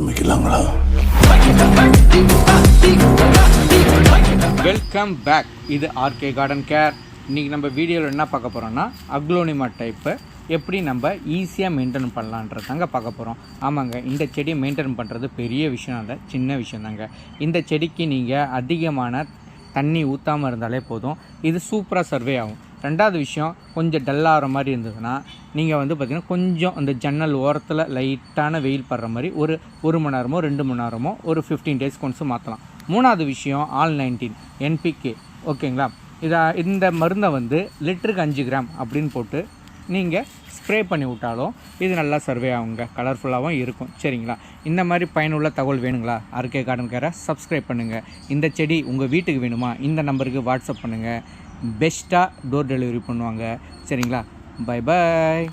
ஆரம்பிக்கலாங்களா? Welcome back. இது R K garden care. இன்றைக்கி நம்ம வீடியோவில் என்ன பார்க்க போகிறோம்னா அக்லோனிமா டைப்பை எப்படி நம்ம ஈஸியாக மெயின்டைன் பண்ணலான்றதாங்க பார்க்க போகிறோம். ஆமாங்க, இந்த செடியை மெயின்டைன் பண்ணுறது பெரிய விஷயம் இல்லை, சின்ன விஷயம் தாங்க. இந்த செடிக்கு நீங்கள் அதிகமான தண்ணி ஊற்றாமல் இருந்தாலே போதும், இது சூப்பராக சர்வே ஆகும். ரெண்டாவது விஷயம், கொஞ்சம் டல்லாகிற மாதிரி இருந்ததுன்னா நீங்கள் பார்த்திங்கன்னா கொஞ்சம் அந்த ஜன்னல் ஓரத்தில் லைட்டான வெயில் படுற மாதிரி ஒரு மணி நேரமோ 2 மணி நேரமோ ஒரு 15 days கொண்டு மாற்றலாம். மூணாவது விஷயம், ஆல்-19 NPK, ஓகேங்களா? இந்த மருந்தை லிட்டருக்கு 5 கிராம் அப்படின்னு போட்டு நீங்கள் ஸ்ப்ரே பண்ணி விட்டாலும் இது நல்லா சர்வே ஆகுங்க, கலர்ஃபுல்லாகவும் இருக்கும். சரிங்களா? இந்த மாதிரி பயனுள்ள தகவல் வேணுங்களா? ஆர்கே கார்டன் கேரை சப்ஸ்கிரைப் பண்ணுங்கள். இந்த செடி உங்கள் வீட்டுக்கு வேணுமா? இந்த நம்பருக்கு வாட்ஸ்அப் பண்ணுங்கள். பெஸ்ட்டாக டோர் டெலிவரி பண்ணுவாங்க. சரிங்களா? Bye bye.